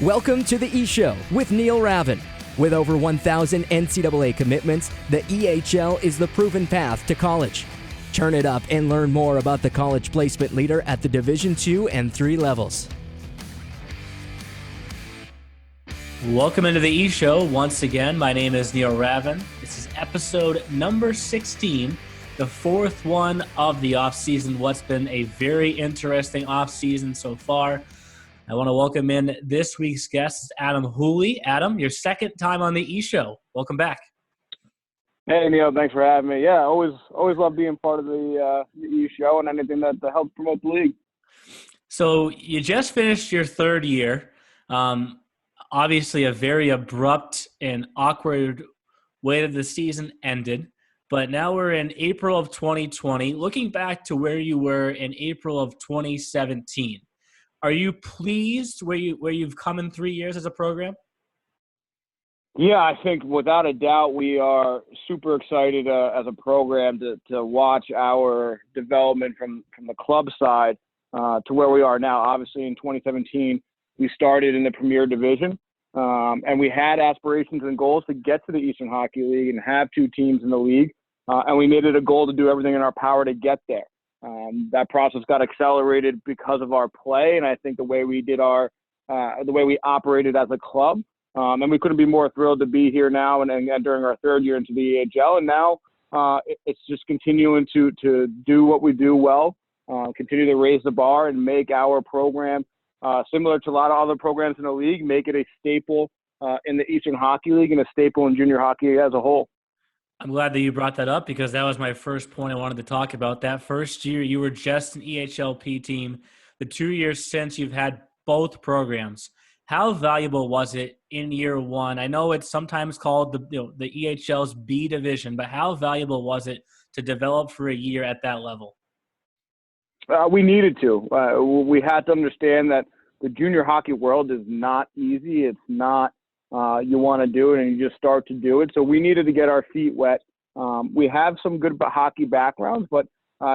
Welcome to the E-Show with Neil Ravin. With over 1,000 NCAA commitments, the EHL is the proven path to college. Turn it up and learn more about the college placement leader at the Division II and III levels. Welcome into the E-Show once again. My name is Neil Ravin. This is episode number 16, the fourth one of the offseason. What's been a very interesting offseason so far. I want to welcome in this week's guest, Adam Houli. Adam, your second time on the E-Show. Welcome back. Hey, Neil. Thanks for having me. Yeah, always love being part of the E-Show and anything that helps promote the league. So you just finished your third year. Obviously, a very abrupt and awkward way that the season ended. But now we're in April of 2020. Looking back to where you were in April of 2017, are you pleased where you've come in 3 years as a program? Yeah, I think without a doubt we are super excited as a program to watch our development from the club side to where we are now. Obviously, in 2017, we started in the Premier Division, and we had aspirations and goals to get to the Eastern Hockey League and have two teams in the league, and we made it a goal to do everything in our power to get there. That process got accelerated because of our play, and I think the way we did the way we operated as a club. And we couldn't be more thrilled to be here now and during our third year into the EHL. And now it's just continuing to do what we do well, continue to raise the bar and make our program similar to a lot of other programs in the league, make it a staple in the Eastern Hockey League and a staple in junior hockey as a whole. I'm glad that you brought that up because that was my first point I wanted to talk about. That first year, you were just an EHLP team. The 2 years since, you've had both programs. How valuable was it in year one? I know it's sometimes called the EHL's B division, but how valuable was it to develop for a year at that level? We needed to. We had to understand that the junior hockey world is not easy. It's not you want to do it and you just start to do it. So we needed to get our feet wet. We have some good hockey backgrounds, but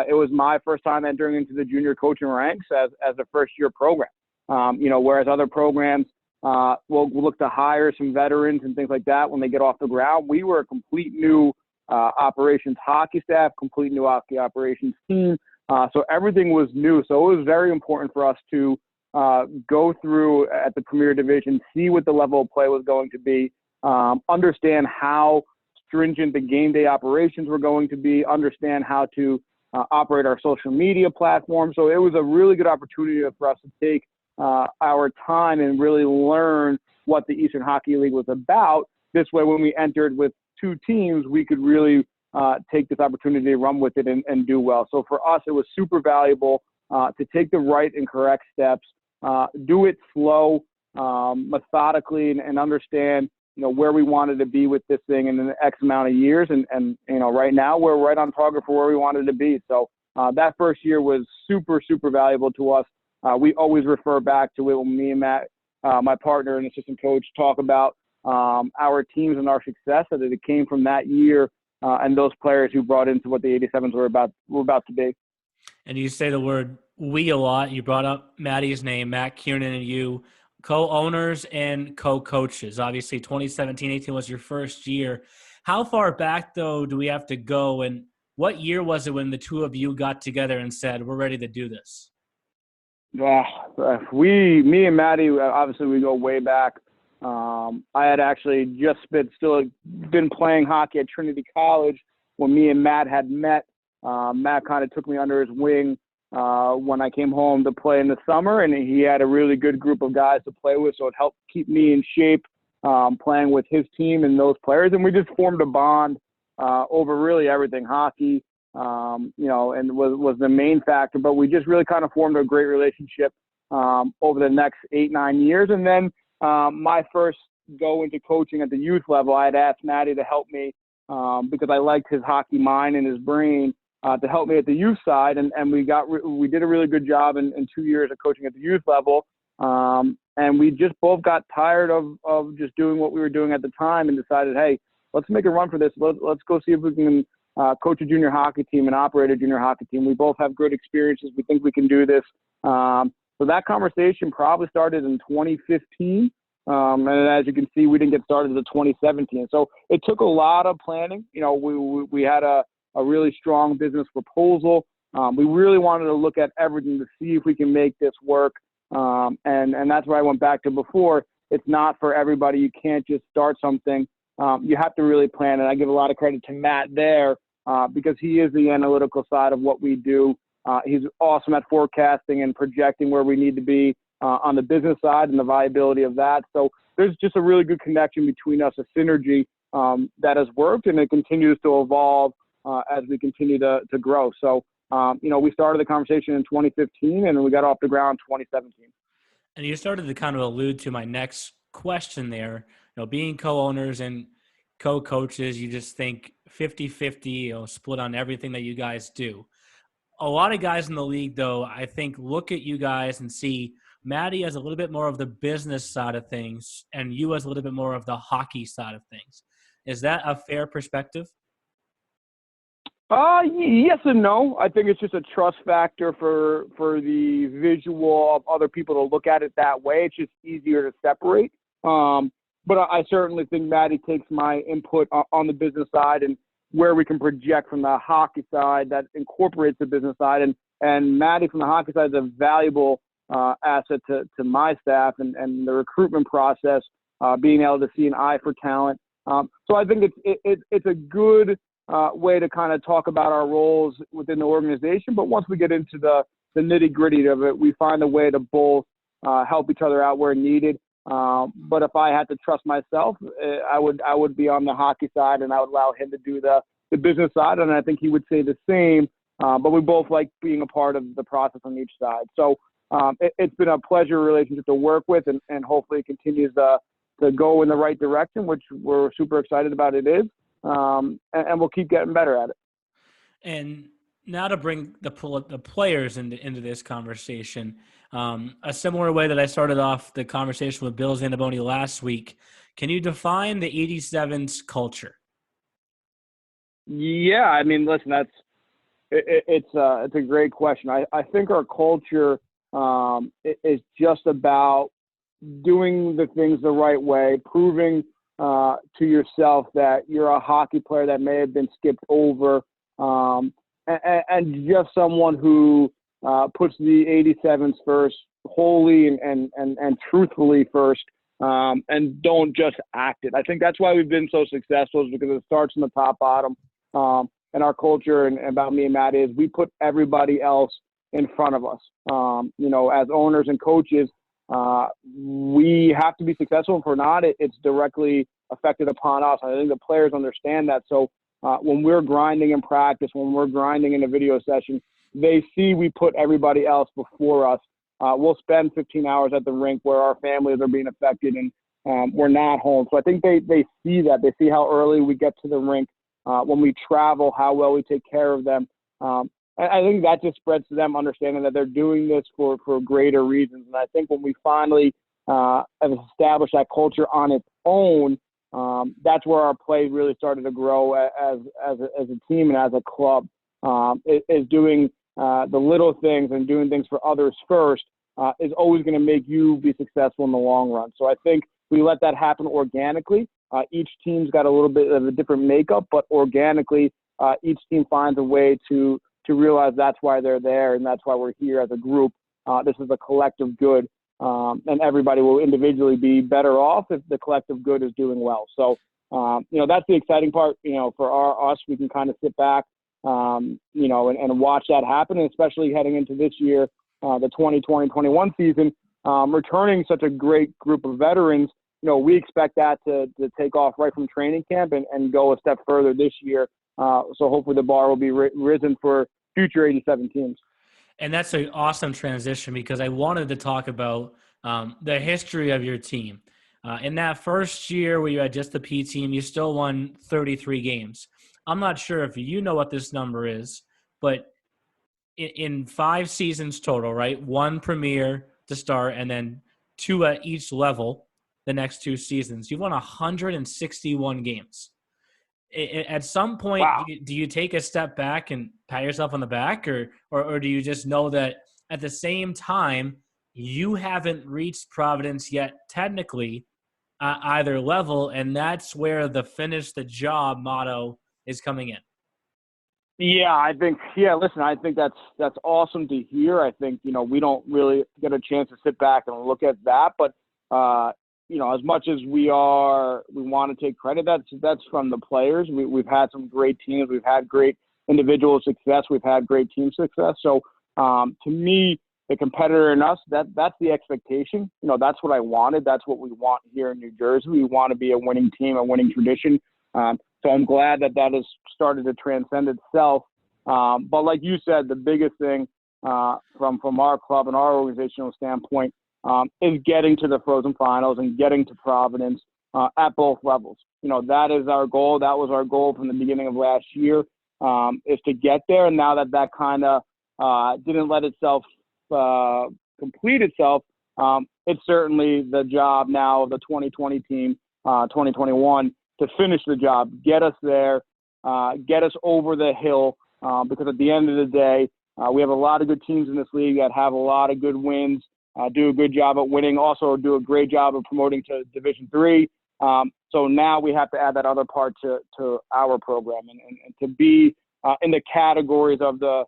it was my first time entering into the junior coaching ranks as a first-year program. Whereas other programs will look to hire some veterans and things like that when they get off the ground. We were a complete new operations hockey staff, complete new hockey operations team. So everything was new. So it was very important for us to go through at the Premier Division, see what the level of play was going to be, understand how stringent the game day operations were going to be, understand how to operate our social media platform. So it was a really good opportunity for us to take our time and really learn what the Eastern Hockey League was about. This way, when we entered with two teams, we could really take this opportunity to run with it and do well. So for us, it was super valuable to take the right and correct steps, do it slow, methodically, and understand where we wanted to be with this thing in the X amount of years. And right now we're right on target for where we wanted to be. So that first year was super, super valuable to us. We always refer back to it when me and Matt, my partner and assistant coach, talk about our teams and our success, that it came from that year and those players who brought into what the 87's were about to be. And you say the word we a lot. You brought up Maddie's name, Matt Kiernan, and you, co-owners and co-coaches. Obviously, 2017-18 was your first year. How far back, though, do we have to go? And what year was it when the two of you got together and said, we're ready to do this? Me and Maddie, obviously we go way back. I had actually just been playing hockey at Trinity College when me and Matt had met. Matt kind of took me under his wing when I came home to play in the summer, and he had a really good group of guys to play with, so it helped keep me in shape playing with his team and those players. And we just formed a bond over really everything hockey. And was the main factor, but we just really kind of formed a great relationship over the next 8-9 years. And then my first go into coaching at the youth level, I had asked Matty to help me because I liked his hockey mind and his brain to help me at the youth side. And we did a really good job in 2 years of coaching at the youth level. And we just both got tired of just doing what we were doing at the time and decided, hey, let's make a run for this. Let's go see if we can coach a junior hockey team and operate a junior hockey team. We both have good experiences. We think we can do this. So that conversation probably started in 2015. And as you can see, we didn't get started until 2017. So it took a lot of planning. We had a really strong business proposal. We really wanted to look at everything to see if we can make this work. And that's why I went back to before. It's not for everybody. You can't just start something. You have to really plan. And I give a lot of credit to Matt there because he is the analytical side of what we do. He's awesome at forecasting and projecting where we need to be on the business side and the viability of that. So there's just a really good connection between us, a synergy that has worked, and it continues to evolve as we continue to grow. So, we started the conversation in 2015 and we got off the ground in 2017. And you started to kind of allude to my next question there. Being co-owners and co-coaches, you just think 50-50, split on everything that you guys do. A lot of guys in the league, though, I think look at you guys and see Matty as a little bit more of the business side of things and you as a little bit more of the hockey side of things. Is that a fair perspective? Yes and no. I think it's just a trust factor for the visual of other people to look at it that way. It's just easier to separate. But I certainly think Matty takes my input on the business side and where we can project from the hockey side that incorporates the business side. And Matty from the hockey side is a valuable asset to my staff and the recruitment process, being able to see an eye for talent. So I think it's a good way to kind of talk about our roles within the organization. But once we get into the nitty-gritty of it, we find a way to both help each other out where needed. But if I had to trust myself, I would be on the hockey side, and I would allow him to do the business side, and I think he would say the same. But we both like being a part of the process on each side. So it's been a pleasure relationship to work with, and hopefully it continues to go in the right direction, which we're super excited about it is. And we'll keep getting better at it. And now to bring the players into this conversation, a similar way that I started off the conversation with Bill Zanaboni last week, can you define the 87's culture? Yeah, I mean, listen, it's a great question. I think our culture is just about doing the things the right way, proving to yourself that you're a hockey player that may have been skipped over, and just someone who puts the 87's first, wholly and truthfully first, and don't just act it. I think that's why we've been so successful, is because it starts from the top bottom. And our culture and about me and Matt is we put everybody else in front of us. As owners and coaches, we have to be successful. If we're not, it's directly affected upon us. I think the players understand that. So when we're grinding in practice, when we're grinding in a video session, they see we put everybody else before us. We'll spend 15 hours at the rink where our families are being affected and we're not home. So I think they see that. They see how early we get to the rink. When we travel, how well we take care of them. I think that just spreads to them understanding that they're doing this for greater reasons. And I think when we finally have established that culture on its own, that's where our play really started to grow as a team and as a club. Is doing the little things and doing things for others first is always going to make you be successful in the long run. So I think we let that happen organically. Each team's got a little bit of a different makeup, but organically, each team finds a way to realize that's why they're there and that's why we're here as a group. This is a collective good, and everybody will individually be better off if the collective good is doing well. So, that's the exciting part. For us, we can kind of sit back, and watch that happen, and especially heading into this year, the 2020-21 season, returning such a great group of veterans. We expect that to take off right from training camp and go a step further this year. So hopefully the bar will be risen for future 87 teams. And that's an awesome transition because I wanted to talk about the history of your team. In that first year where you had just the P team, you still won 33 games. I'm not sure if you know what this number is, but in 5 seasons total, right? 1 premier to start and then 2 at each level the next 2 seasons. You've won 161 games. At some point, wow. Do you take a step back and pat yourself on the back, or do you just know that at the same time you haven't reached Providence yet technically at either level, and that's where the finish the job motto is coming in. Yeah, I think. Yeah, listen, I think that's awesome to hear. I think we don't really get a chance to sit back and look at that, but as much as we want to take credit. That's from the players. We've had some great teams. We've had great individual success. We've had great team success. So to me, the competitor in us, that's the expectation. That's what I wanted. That's what we want here in New Jersey. We want to be a winning team, a winning tradition. So I'm glad that has started to transcend itself. But like you said, the biggest thing from our club and our organizational standpoint is getting to the Frozen Finals and getting to Providence at both levels. That is our goal. That was our goal from the beginning of last year, is to get there. And now that kind of didn't let itself complete itself, it's certainly the job now of the 2020 team, 2021, to finish the job, get us there, get us over the hill, because at the end of the day, we have a lot of good teams in this league that have a lot of good wins, do a good job at winning, also do a great job of promoting to Division III. So now we have to add that other part to our program, and to be in the categories of the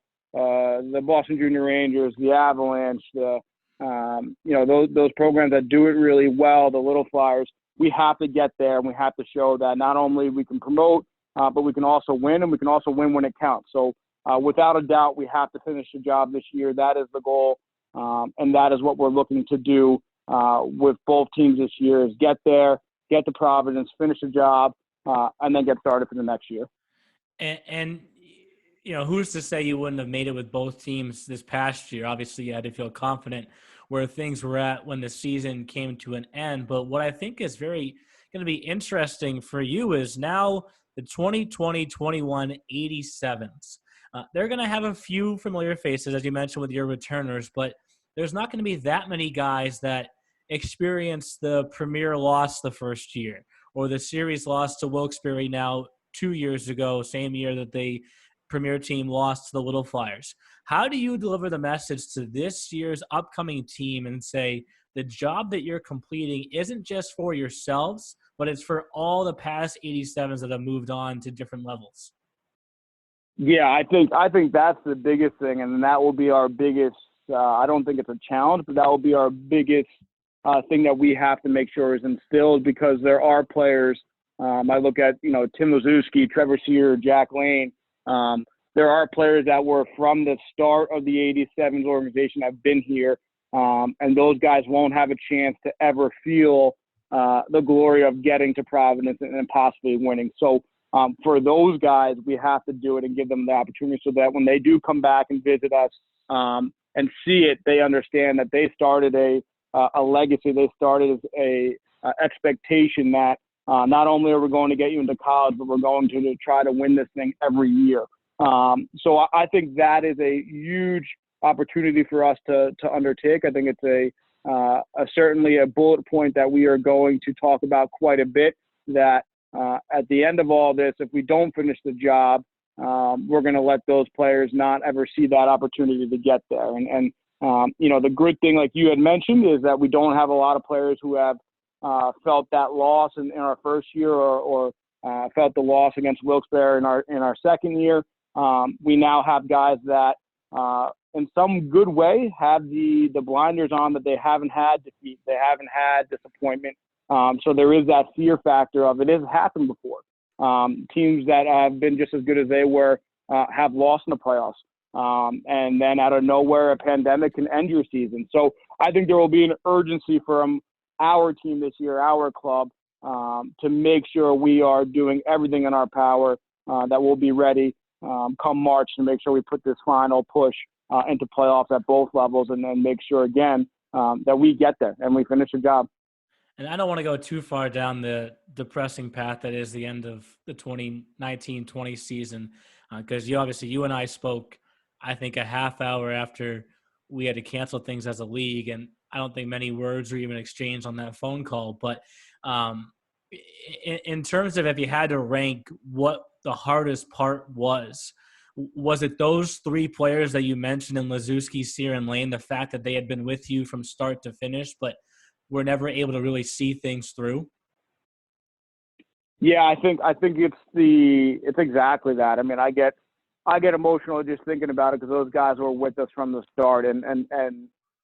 Boston Junior Rangers, the Avalanche, those programs that do it really well, the Little Flyers. We have to get there, and we have to show that not only we can promote, but we can also win, and we can also win when it counts. So without a doubt, we have to finish the job this year. That is the goal, and that is what we're looking to do with both teams this year, is get there, get to Providence, finish the job, and then get started for the next year. And who's to say you wouldn't have made it with both teams this past year? Obviously, you had to feel confident where things were at when the season came to an end. But what I think is very going to be interesting for you is now the 2020-21 87's. They're going to have a few familiar faces, as you mentioned, with your returners, but there's not going to be that many guys that experienced the premier loss the first year, or the series loss to Wilkes-Barre now 2 years ago, same year that the premier team lost to the Little Flyers. How do you deliver the message to this year's upcoming team and say the job that you're completing isn't just for yourselves, but it's for all the past 87s that have moved on to different levels? Yeah, I think that's the biggest thing, and that will be our biggest I don't think it's a challenge, but that will be our biggest thing that we have to make sure is instilled, because there are players. I look at, Tim Lazewski, Trevor Sear, Jack Lane. There are players that were from the start of the 87's organization have been here, and those guys won't have a chance to ever feel the glory of getting to Providence and possibly winning. So for those guys, we have to do it and give them the opportunity, so that when they do come back and visit us and see it, they understand that they started a legacy. They started a expectation that not only are we going to get you into college, but we're going to try to win this thing every year. So I think that is a huge opportunity for us to undertake. I think it's certainly a bullet point that we are going to talk about quite a bit, that at the end of all this, if we don't finish the job, we're going to let those players not ever see that opportunity to get there. And the good thing, like you had mentioned, is that we don't have a lot of players who have felt that loss in our first year, or felt the loss against Wilkes-Barre in our second year. We now have guys that, in some good way, have the blinders on, that they haven't had defeat, they haven't had disappointment. So there is that fear factor of it has happened before. Teams that have been just as good as they were have lost in the playoffs. And then out of nowhere, a pandemic can end your season. So I think there will be an urgency from our team this year, our club, to make sure we are doing everything in our power, that we'll be ready come March, to make sure we put this final push into playoffs at both levels, and then make sure, again, that we get there and we finish the job. And I don't want to go too far down the depressing path that is the end of the 2019-20 season, because you and I spoke, I think, a half hour after we had to cancel things as a league, and I don't think many words were even exchanged on that phone call. But in terms of, if you had to rank what the hardest part was Was it those three players that you mentioned in Lazewski, Sear, and Lane, the fact that they had been with you from start to finish, but were never able to really see things through? Yeah, I think it's exactly that. I mean, I get emotional just thinking about it because those guys were with us from the start, and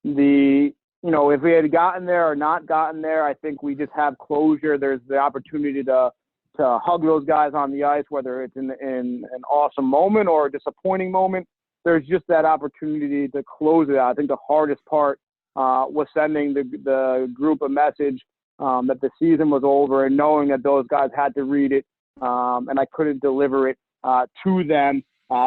the if we had gotten there or not gotten there, I think we just have closure. There's the opportunity to hug those guys on the ice, whether it's in an awesome moment or a disappointing moment. There's just that opportunity to close it out. I think the hardest part was sending the group a message that the season was over and knowing that those guys had to read it, and I couldn't deliver it to them.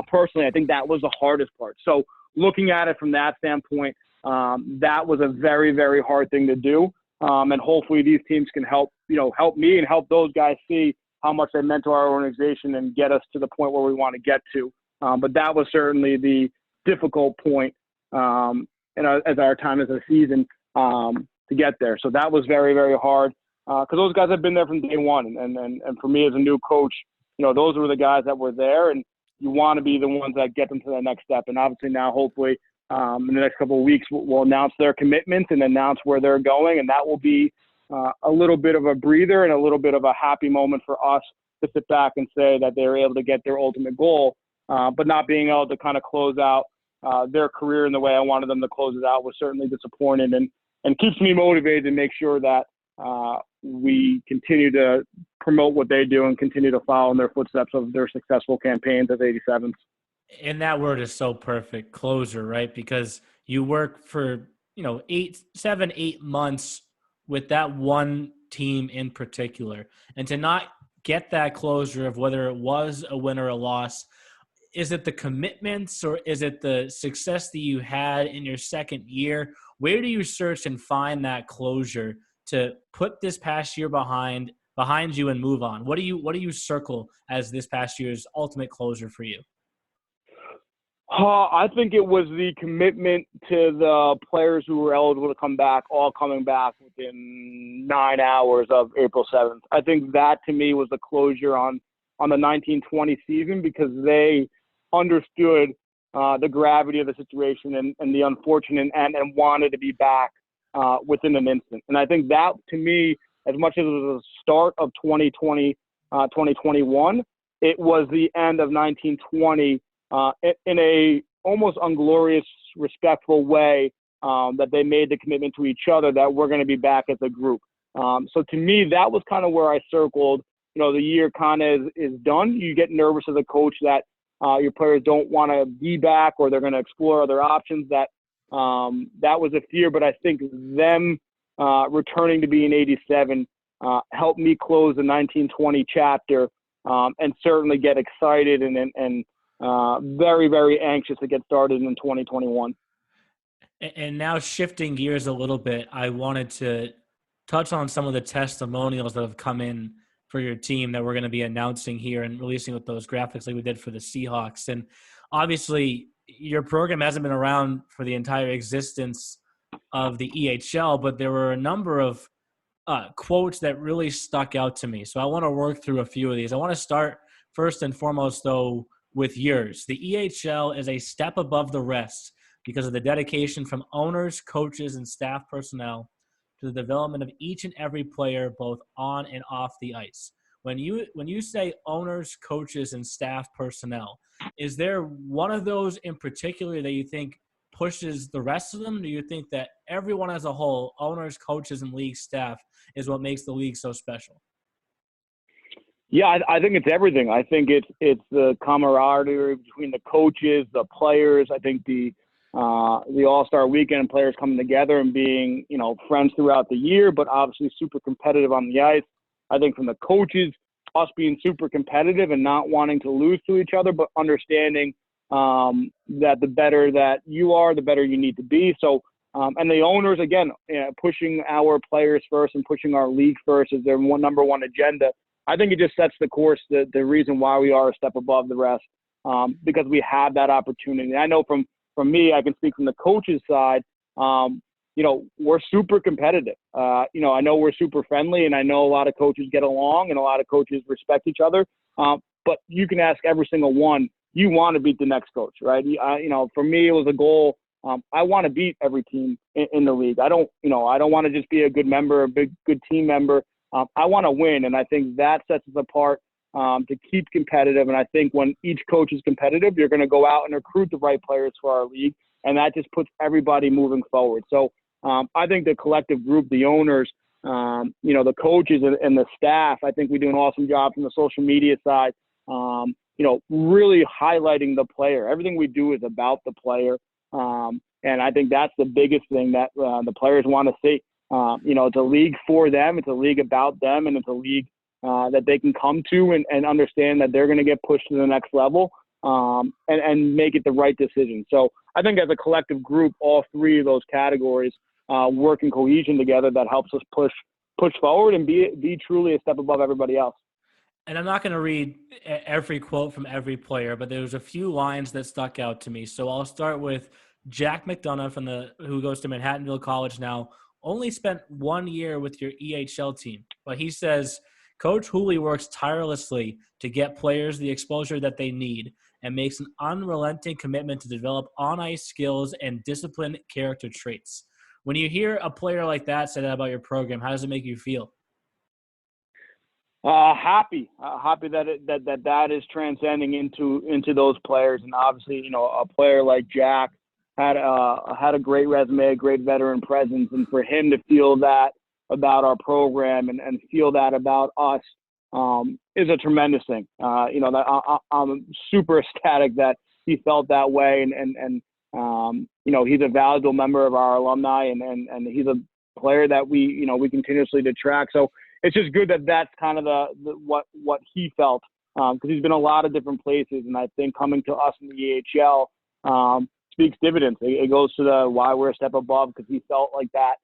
Personally, I think that was the hardest part. So looking at it from that standpoint, that was a very, very hard thing to do. And hopefully these teams can help me and help those guys see how much they meant to our organization and get us to the point where we want to get to. But that was certainly the difficult point as our time as a season to get there. So that was very, very hard because those guys have been there from day one. And for me as a new coach, those were the guys that were there, and you want to be the ones that get them to the next step. And obviously now, hopefully, in the next couple of weeks, we'll announce their commitments and announce where they're going. And that will be a little bit of a breather and a little bit of a happy moment for us to sit back and say that they were able to get their ultimate goal. But not being able to kind of close out their career in the way I wanted them to close it out was certainly disappointing, and keeps me motivated to make sure that we continue to promote what they do and continue to follow in their footsteps of their successful campaigns as 87's. And that word is so perfect, closure, right? Because you work for, 7-8 months with that one team in particular. And to not get that closure of whether it was a win or a loss, is it the commitments or is it the success that you had in your second year? Where do you search and find that closure to put this past year behind you and move on? What do you circle as this past year's ultimate closure for you? I think it was the commitment to the players who were eligible to come back, all coming back within 9 hours of April 7th. I think that to me was the closure on the 1920 season, because they understood the gravity of the situation and the unfortunate and wanted to be back within an instant. And I think that to me, as much as it was the start of 2021, it was the end of 1920 in a almost unglorious, respectful way that they made the commitment to each other that we're going to be back as a group. So to me, that was kind of where I circled, the year kind of is done. You get nervous as a coach that your players don't want to be back or they're going to explore other options. That was a fear, but I think them returning to being 87 helped me close the 1920 chapter and certainly get excited and very, very anxious to get started in 2021. And now shifting gears a little bit, I wanted to touch on some of the testimonials that have come in for your team that we're going to be announcing here and releasing with those graphics like we did for the Seahawks. And obviously your program hasn't been around for the entire existence of the EHL, but there were a number of quotes that really stuck out to me. So I want to work through a few of these. I want to start first and foremost, though, with yours. The EHL is a step above the rest because of the dedication from owners, coaches, and staff personnel to the development of each and every player, both on and off the ice. When you say owners, coaches, and staff personnel, is there one of those in particular that you think pushes the rest of them? Do you think that everyone as a whole, owners, coaches, and league staff, is what makes the league so special? Yeah, I think it's everything. I think it's the camaraderie between the coaches, the players. I think the All-Star Weekend, players coming together and being, friends throughout the year, but obviously super competitive on the ice. I think from the coaches, us being super competitive and not wanting to lose to each other, but understanding that the better that you are, the better you need to be. So, and the owners, again, pushing our players first and pushing our league first as their number one agenda. I think it just sets the course, the reason why we are a step above the rest, because we have that opportunity. I know from me, I can speak from the coach's side, we're super competitive. I know we're super friendly, and I know a lot of coaches get along and a lot of coaches respect each other. But you can ask every single one, you want to beat the next coach, right? For me, it was a goal. I want to beat every team in the league. I don't want to just be a good member, good team member. I want to win, and I think that sets us apart to keep competitive. And I think when each coach is competitive, you're going to go out and recruit the right players for our league, and that just puts everybody moving forward. So I think the collective group, the owners, the coaches and the staff, I think we do an awesome job from the social media side, really highlighting the player. Everything we do is about the player. And I think that's the biggest thing that the players want to see. It's a league for them. It's a league about them, and it's a league that they can come to and understand that they're going to get pushed to the next level and make it the right decision. So I think as a collective group, all three of those categories work in cohesion together. That helps us push forward and be truly a step above everybody else. And I'm not going to read every quote from every player, but there's a few lines that stuck out to me. So I'll start with Jack McDonough who goes to Manhattanville College now, only spent 1 year with your EHL team. But he says, Coach Houli works tirelessly to get players the exposure that they need and makes an unrelenting commitment to develop on-ice skills and disciplined character traits. When you hear a player like that say that about your program, how does it make you feel? Happy that is transcending into those players. And obviously, a player like Jack had a great resume, a great veteran presence, and for him to feel that about our program and feel that about us is a tremendous thing. I'm super ecstatic that he felt that way, and he's a valuable member of our alumni, and he's a player that we continuously track. So it's just good that that's kind of what he felt, because he's been a lot of different places, and I think coming to us in the EHL speaks dividends. It goes to why we're a step above, because he felt like that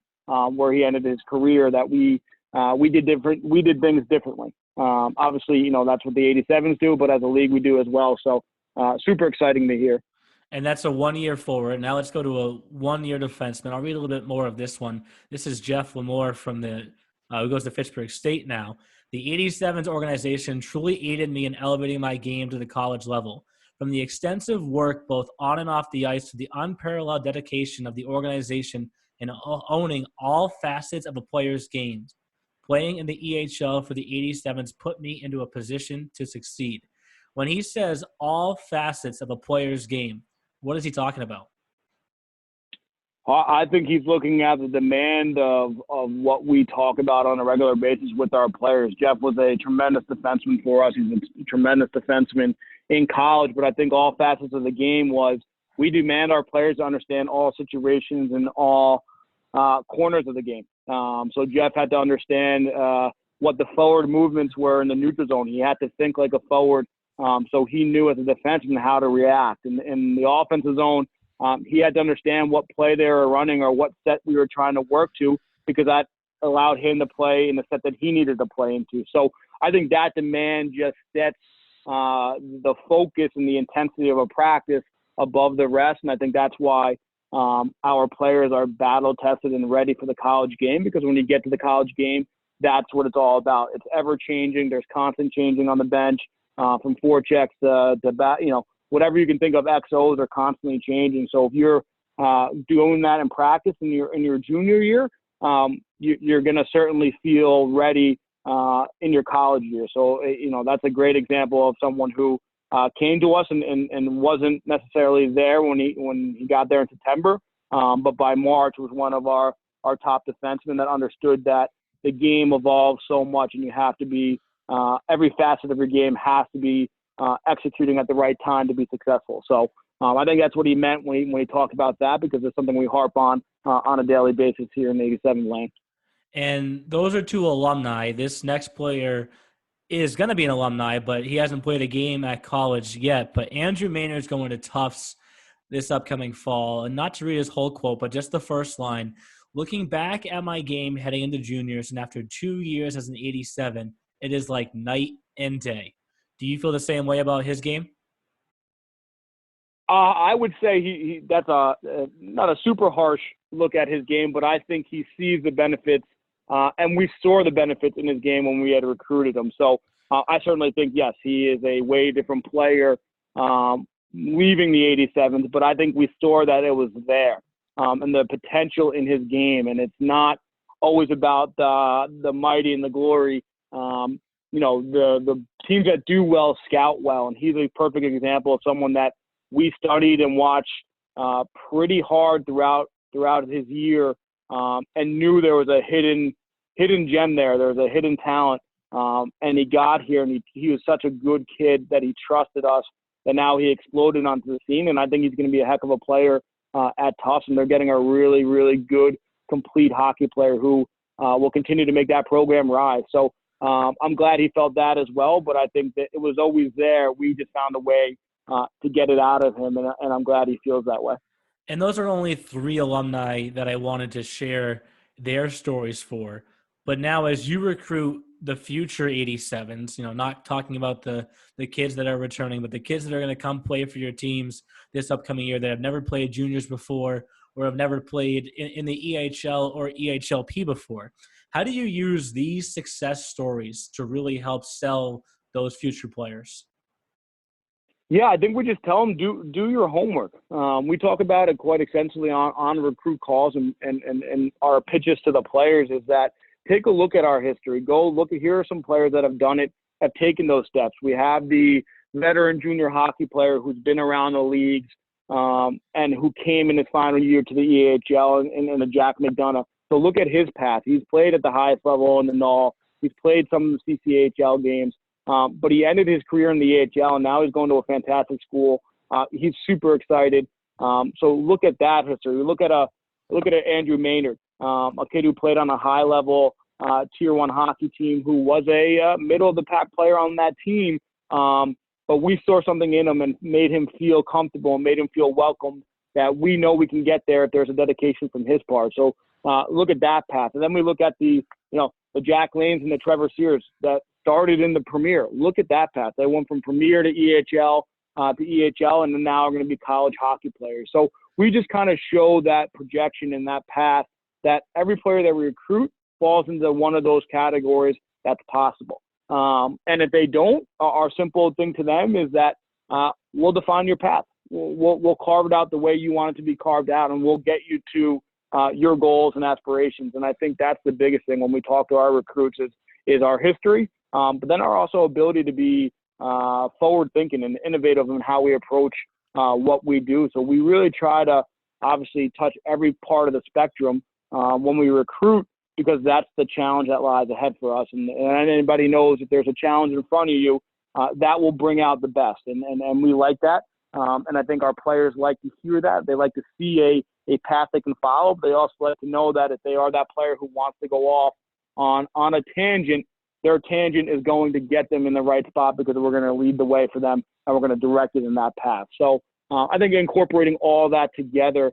where he ended his career, that we did things differently. Obviously, that's what the 87's do, but as a league we do as well. So super exciting to hear. And that's a 1 year forward. Now let's go to a 1 year defenseman. I'll read a little bit more of this one. This is Jeff Lamour from who goes to Fitchburg State now. The 87's organization truly aided me in elevating my game to the college level. From the extensive work both on and off the ice to the unparalleled dedication of the organization in owning all facets of a player's games. Playing in the EHL for the 87's put me into a position to succeed. When he says all facets of a player's game, what is he talking about? I think he's looking at the demand of what we talk about on a regular basis with our players. Jeff was a tremendous defenseman for us. He's a tremendous defenseman in college, but I think all facets of the game was we demand our players to understand all situations and all corners of the game. So Jeff had to understand what the forward movements were in the neutral zone. He had to think like a forward, so he knew as a defenseman how to react. In the offensive zone, he had to understand what play they were running or what set we were trying to work to, because that allowed him to play in the set that he needed to play into. So I think that demand just sets the focus and the intensity of a practice above the rest. And I think that's why our players are battle tested and ready for the college game, because when you get to the college game, that's what it's all about. It's ever changing. There's constant changing on the bench, from forechecks to bat, whatever you can think of, XOs are constantly changing. So if you're doing that in practice in your junior year, you're going to certainly feel ready in your college year. So, that's a great example of someone who came to us and wasn't necessarily there when he got there in September. But by March was one of our top defensemen that understood that the game evolves so much, and you have to be every facet of your game has to be executing at the right time to be successful. So I think that's what he meant when he talked about that, because it's something we harp on a daily basis here in the 87 lane. And those are two alumni. This next player is going to be an alumni, but he hasn't played a game at college yet. But Andrew Maynard is going to Tufts this upcoming fall. And not to read his whole quote, but just the first line. Looking back at my game heading into juniors, and after 2 years as an 87, it is like night and day. Do you feel the same way about his game? I would say that's not a super harsh look at his game, but I think he sees the benefits, and we saw the benefits in his game when we had recruited him. So I certainly think, yes, he is a way different player leaving the 87's, but I think we saw that it was there, and the potential in his game. And it's not always about the mighty and the glory. The teams that do well scout well, and he's a perfect example of someone that we studied and watched pretty hard throughout his year, and knew there was a hidden gem there. There was a hidden talent, and he got here, and he was such a good kid that he trusted us, that now he exploded onto the scene, and I think he's going to be a heck of a player at Tufts, and they're getting a really, really good, complete hockey player who will continue to make that program rise. So I'm glad he felt that as well, but I think that it was always there. We just found a way to get it out of him, and I'm glad he feels that way. And those are only 3 alumni that I wanted to share their stories for. But now as you recruit the future 87s, not talking about the kids that are returning, but the kids that are going to come play for your teams this upcoming year that have never played juniors before or have never played in the EHL or EHLP before. How do you use these success stories to really help sell those future players? Yeah, I think we just tell them, do your homework. We talk about it quite extensively on recruit calls and our pitches to the players is that take a look at our history. Go look at, here are some players that have done it, have taken those steps. We have the veteran junior hockey player who's been around the leagues and who came in his final year to the EHL and the Jack McDonough. So look at his path. He's played at the highest level in the NOL. He's played some of the CCHL games. But he ended his career in the EHL, and now he's going to a fantastic school. He's super excited. So look at that history. Look at Andrew Maynard, a kid who played on a high-level Tier 1 hockey team who was a middle-of-the-pack player on that team. But we saw something in him and made him feel comfortable and made him feel welcome, that we know we can get there if there's a dedication from his part. So look at that path. And then we look at the Jack Lanes and the Trevor Sears that started in the Premier. Look at that path. They went from Premier to EHL and then now are going to be college hockey players. So we just kind of show that projection and that path that every player that we recruit falls into one of those categories that's possible. And if they don't, our simple thing to them is that we'll define your path. We'll carve it out the way you want it to be carved out, and we'll get you to your goals and aspirations. And I think that's the biggest thing when we talk to our recruits is our history, but then our also ability to be forward-thinking and innovative in how we approach what we do. So we really try to obviously touch every part of the spectrum when we recruit, because that's the challenge that lies ahead for us. And anybody knows if there's a challenge in front of you, that will bring out the best. And we like that. And I think our players like to hear that. They like to see a path they can follow. But they also like to know that if they are that player who wants to go off on a tangent, their tangent is going to get them in the right spot, because we're going to lead the way for them and we're going to direct it in that path. So I think incorporating all that together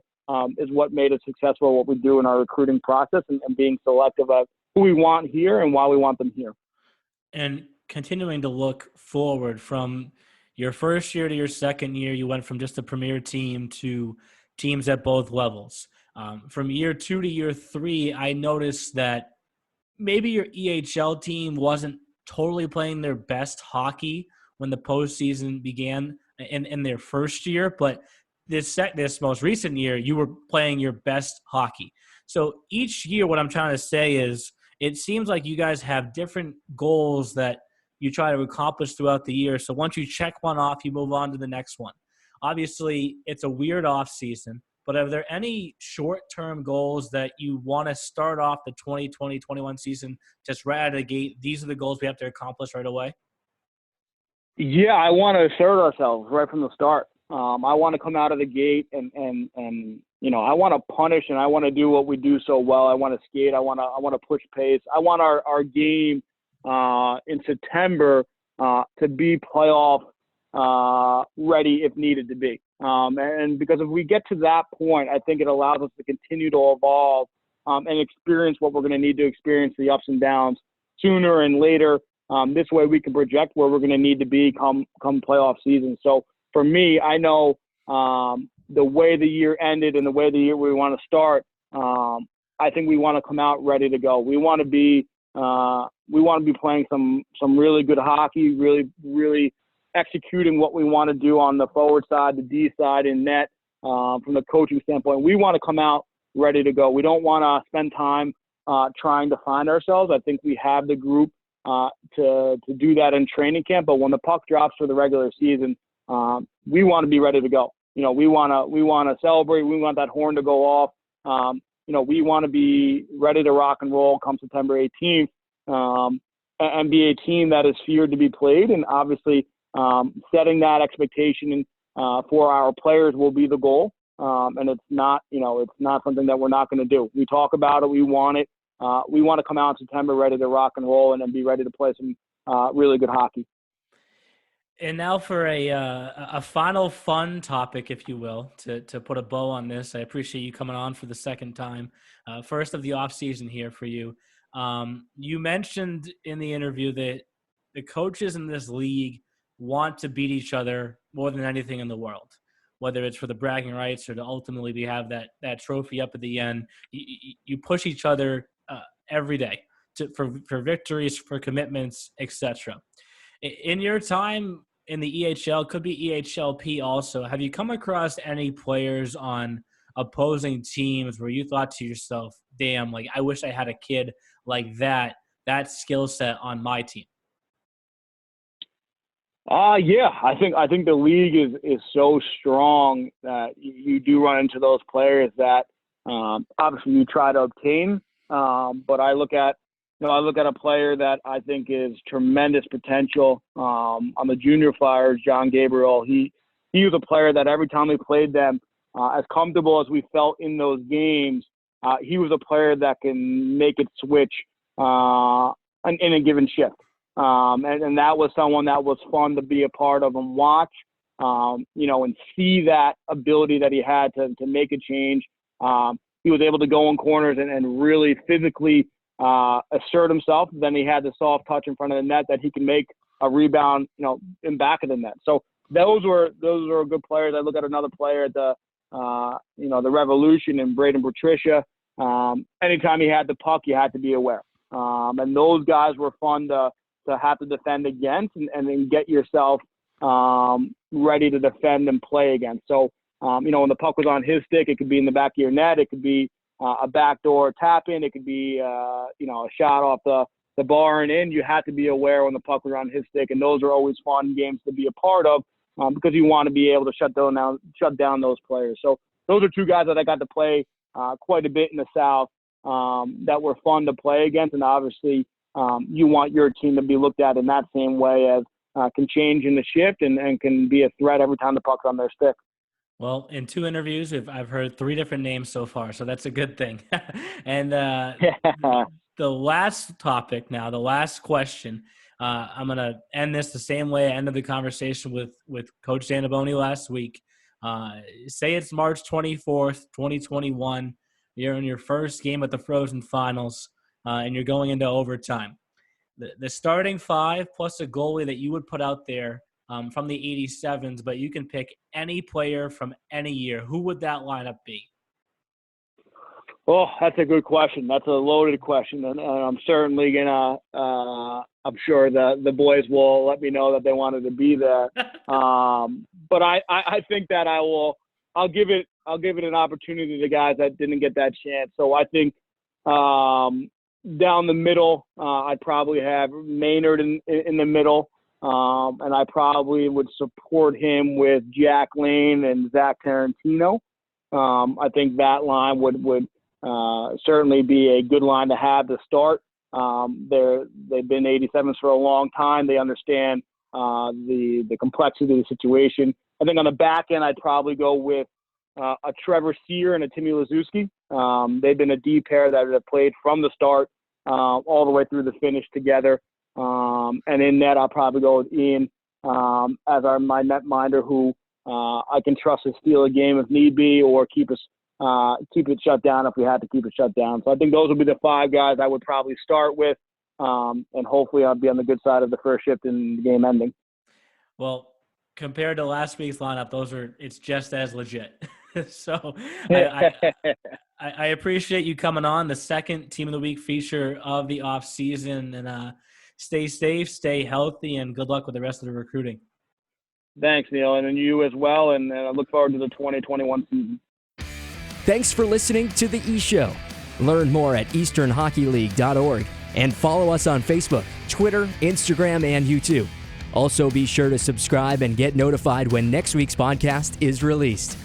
is what made us successful, what we do in our recruiting process, and being selective of who we want here and why we want them here. And continuing to look forward from your first year to your second year, you went from just a Premier team to teams at both levels. From year 2 to year 3, I noticed that maybe your EHL team wasn't totally playing their best hockey when the postseason began in their first year, but this most recent year, you were playing your best hockey. So each year, what I'm trying to say is, it seems like you guys have different goals that you try to accomplish throughout the year. So once you check one off, you move on to the next one. Obviously, it's a weird off season, but are there any short-term goals that you want to start off the 2020-21 season just right out of the gate? These are the goals we have to accomplish right away. Yeah, I want to assert ourselves right from the start. I want to come out of the gate and I want to punish, and I want to do what we do so well. I want to skate. I want to push pace. I want our game in September to be playoff ready if needed to be. And because if we get to that point, I think it allows us to continue to evolve and experience what we're going to need to experience, the ups and downs, sooner and later. This way we can project where we're going to need to be come playoff season. So for me, I know the way the year ended and the way the year we want to start, I think we want to come out ready to go. We want to be playing some really good hockey, really, really executing what we want to do on the forward side, the D side, and net from the coaching standpoint. We want to come out ready to go. We don't want to spend time trying to find ourselves. I think we have the group to do that in training camp. But when the puck drops for the regular season, we want to be ready to go. We want to celebrate. We want that horn to go off. We want to be ready to rock and roll come September 18th and be a team that is feared to be played. And obviously, setting that expectation for our players will be the goal. And it's not something that we're not going to do. We talk about it. We want it. We want to come out in September ready to rock and roll and then be ready to play some really good hockey. And now for a final fun topic, if you will, to put a bow on this. I appreciate you coming on for the second time. First of the off season here for you. You mentioned in the interview that the coaches in this league want to beat each other more than anything in the world, whether it's for the bragging rights or to ultimately have that trophy up at the end. You push each other every day for victories, for commitments, etc. In your time in the EHL, could be EHLP also, have you come across any players on opposing teams where you thought to yourself, damn, like I wish I had a kid like that skill set on my team? Yeah, I think the league is so strong that you do run into those players that obviously you try to obtain. But I look at a player that I think is tremendous potential on the junior Flyers, John Gabriel. He was a player that every time we played them, as comfortable as we felt in those games, he was a player that can make it switch in a given shift. And that was someone that was fun to be a part of and watch, and see that ability that he had to make a change. He was able to go in corners and really physically assert himself. Then he had the soft touch in front of the net that he can make a rebound, in back of the net. So those were good players. I look at another player at the Revolution and Braden Patricia. Anytime he had the puck, you had to be aware. And those guys were fun to have to defend against and then get yourself ready to defend and play against. So, when the puck was on his stick, it could be in the back of your net. It could be a backdoor tap in. It could be, a shot off the bar and in. You had to be aware when the puck was on his stick. And those are always fun games to be a part of because you want to be able to shut down those players. So those are two guys that I got to play quite a bit in the South that were fun to play against. And obviously, you want your team to be looked at in that same way as can change in the shift and can be a threat every time the puck's on their stick. Well, in 2 interviews, I've heard 3 different names so far, so that's a good thing. And the last topic now, the last question, I'm going to end this the same way I ended the conversation with Coach Zanaboni last week. Say it's March 24th, 2021. You're in your first game at the Frozen Finals, and you're going into overtime. The starting 5 plus a goalie that you would put out there from the 87's, but you can pick any player from any year. Who would that lineup be? Oh, that's a good question. That's a loaded question, and I'm certainly gonna. I'm sure the boys will let me know that they wanted to be there. But I think that I'll give it an opportunity to the guys that didn't get that chance. So I think down the middle, I'd probably have Maynard in the middle. And I probably would support him with Jack Lane and Zach Tarantino. I think that line would certainly be a good line to have to start. They've been 87's for a long time. They understand the complexity of the situation. I think on the back end, I'd probably go with a Trevor Sear and a Timmy Lazewski. They've been a D pair that have played from the start all the way through the finish together. And in net, I'll probably go with Ian as my netminder, who I can trust to steal a game if need be, or keep it shut down if we had to keep it shut down. So I think those would be the 5 guys I would probably start with, and hopefully I'll be on the good side of the first shift in the game ending. Well, compared to last week's lineup, it's just as legit. So I appreciate you coming on, the second Team of the Week feature of the off season, and stay safe, stay healthy, and good luck with the rest of the recruiting. Thanks, Neil, and you as well, and I look forward to the 2021 season. Thanks for listening to The E-Show. Learn more at easternhockeyleague.org and follow us on Facebook, Twitter, Instagram, and YouTube. Also, be sure to subscribe and get notified when next week's podcast is released.